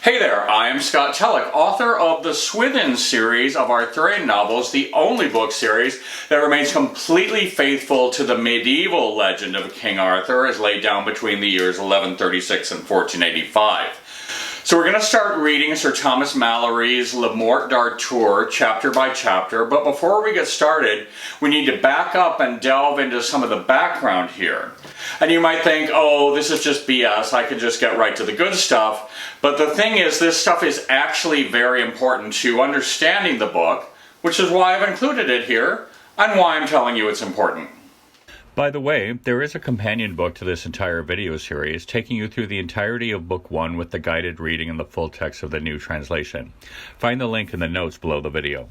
Hey there, I am Scott Telek, author of the Swithen series of Arthurian novels, the only book series that remains completely faithful to the medieval legend of King Arthur as laid down between the years 1136 and 1485. So we're going to start reading Sir Thomas Malory's Morte d'Arthur chapter by chapter, but before we get started, we need to back up and delve into some of the background here. And you might think, oh, this is just BS, I could just get right to the good stuff. But the thing is, this stuff is actually very important to understanding the book, which is why I've included it here, and why I'm telling you it's important. By the way, there is a companion book to this entire video series, taking you through the entirety of Book 1 with the guided reading and the full text of the new translation. Find the link in the notes below the video.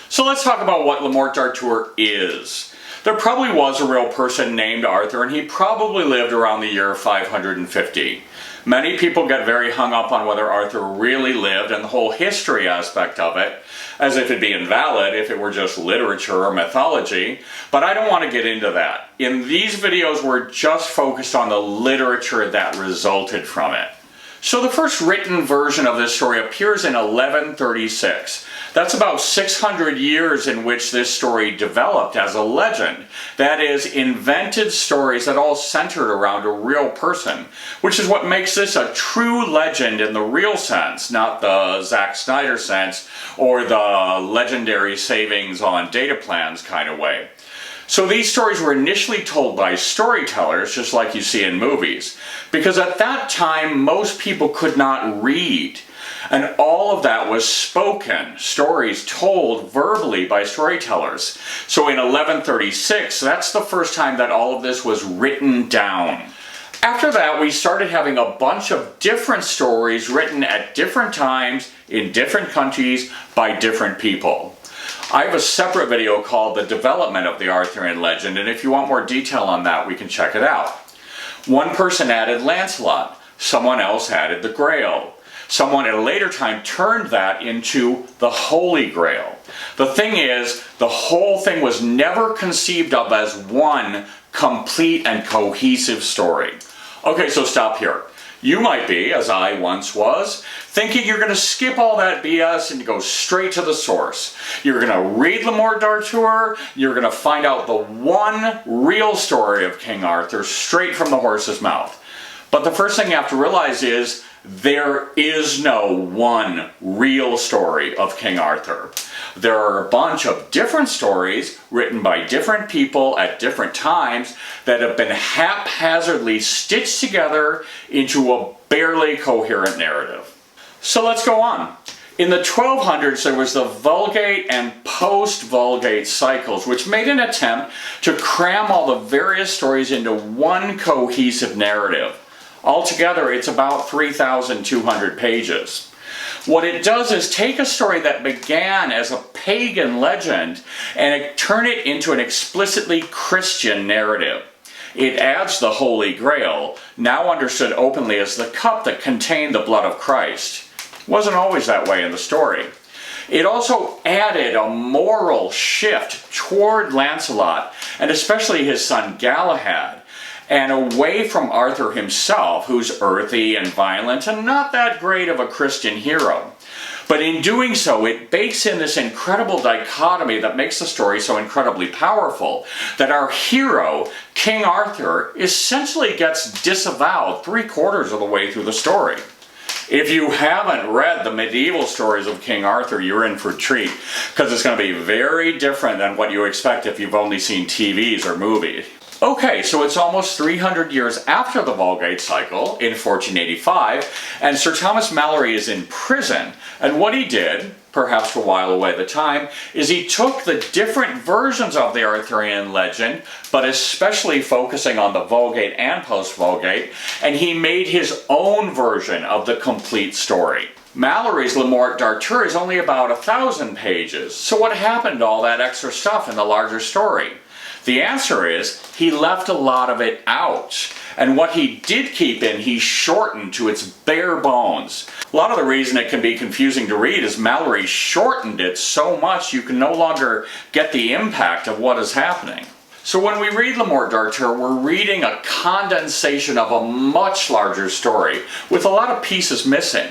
So let's talk about what Morte d'Arthur is. There probably was a real person named Arthur, and he probably lived around the year 550. Many people get very hung up on whether Arthur really lived and the whole history aspect of it, as if it'd be invalid if it were just literature or mythology, but I don't want to get into that. In these videos, we're just focused on the literature that resulted from it. So the first written version of this story appears in 1136. That's about 600 years in which this story developed as a legend. That is, invented stories that all centered around a real person, which is what makes this a true legend in the real sense, not the Zack Snyder sense or the legendary savings on data plans kind of way. So these stories were initially told by storytellers, just like you see in movies, because at that time most people could not read. And all of that was spoken, stories told verbally by storytellers. So in 1136, that's the first time that all of this was written down. After that, we started having a bunch of different stories written at different times, in different countries, by different people. I have a separate video called The Development of the Arthurian Legend, and if you want more detail on that, we can check it out. One person added Lancelot, someone else added the Grail. Someone at a later time turned that into the Holy Grail. The thing is, the whole thing was never conceived of as one complete and cohesive story. Okay, so stop here. You might be, as I once was, thinking you're going to skip all that BS and go straight to the source. You're going to read Morte d'Arthur, you're going to find out the one real story of King Arthur straight from the horse's mouth. But the first thing you have to realize is there is no one real story of King Arthur. There are a bunch of different stories written by different people at different times that have been haphazardly stitched together into a barely coherent narrative. So let's go on. In the 1200s, there was the Vulgate and Post-Vulgate cycles, which made an attempt to cram all the various stories into one cohesive narrative. Altogether, it's about 3,200 pages. What it does is take a story that began as a pagan legend and turn it into an explicitly Christian narrative. It adds the Holy Grail, now understood openly as the cup that contained the blood of Christ. It wasn't always that way in the story. It also added a moral shift toward Lancelot, and especially his son Galahad, and away from Arthur himself, who's earthy and violent and not that great of a Christian hero. But in doing so, it bakes in this incredible dichotomy that makes the story so incredibly powerful, that our hero, King Arthur, essentially gets disavowed 3/4 of the way through the story. If you haven't read the medieval stories of King Arthur, you're in for a treat, because it's going to be very different than what you expect if you've only seen TVs or movies. Okay, so it's almost 300 years after the Vulgate cycle, in 1485, and Sir Thomas Malory is in prison, and what he did, perhaps to while away the time, is he took the different versions of the Arthurian legend, but especially focusing on the Vulgate and Post-Vulgate, and he made his own version of the complete story. Malory's Morte d'Arthur is only about 1,000 pages, so what happened to all that extra stuff in the larger story? The answer is, he left a lot of it out. And what he did keep in, he shortened to its bare bones. A lot of the reason it can be confusing to read is Malory shortened it so much you can no longer get the impact of what is happening. So when we read Morte d'Arthur, we're reading a condensation of a much larger story, with a lot of pieces missing.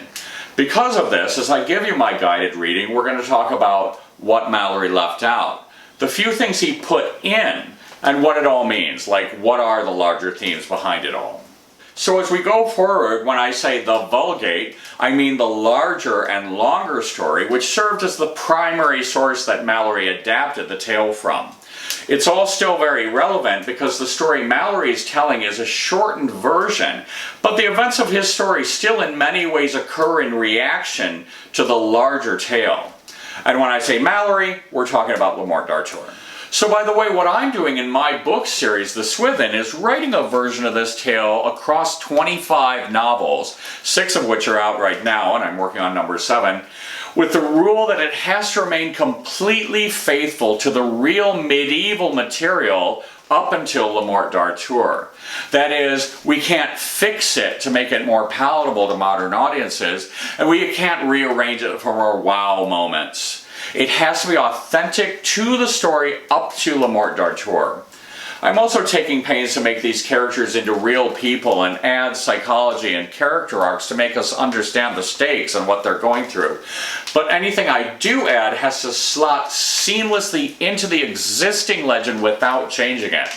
Because of this, as I give you my guided reading, we're going to talk about what Malory left out, the few things he put in, and what it all means, like what are the larger themes behind it all. So as we go forward, when I say the Vulgate, I mean the larger and longer story, which served as the primary source that Malory adapted the tale from. It's all still very relevant because the story Malory is telling is a shortened version, but the events of his story still in many ways occur in reaction to the larger tale. And when I say Malory, we're talking about Le Morte d'Arthur. So by the way, what I'm doing in my book series, The Swithen, is writing a version of this tale across 25 novels, 6 of which are out right now, and I'm working on number 7, with the rule that it has to remain completely faithful to the real medieval material up until Le Morte d'Arthur. That is, we can't fix it to make it more palatable to modern audiences, and we can't rearrange it for more wow moments. It has to be authentic to the story up to Le Morte d'Arthur. I'm also taking pains to make these characters into real people and add psychology and character arcs to make us understand the stakes and what they're going through. But anything I do add has to slot seamlessly into the existing legend without changing it.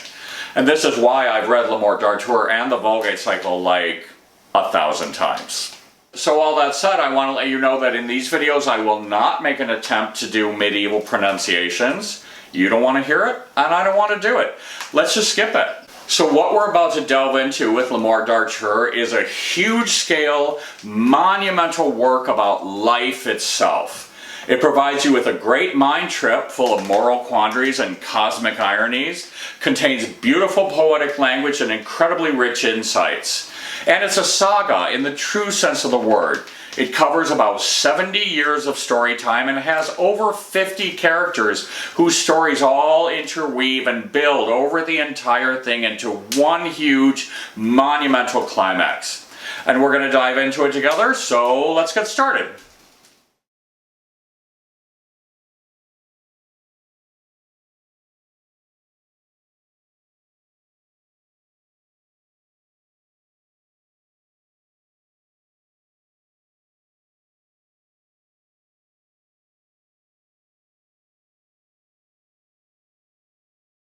And this is why I've read Le Morte d'Arthur and the Vulgate cycle like 1,000 times. So all that said, I want to let you know that in these videos I will not make an attempt to do medieval pronunciations. You don't want to hear it, and I don't want to do it. Let's just skip it. So what we're about to delve into with Le Morte d'Arthur is a huge-scale, monumental work about life itself. It provides you with a great mind trip full of moral quandaries and cosmic ironies, contains beautiful poetic language and incredibly rich insights. And it's a saga in the true sense of the word. It covers about 70 years of story time and has over 50 characters whose stories all interweave and build over the entire thing into one huge, monumental climax. And we're going to dive into it together, so let's get started.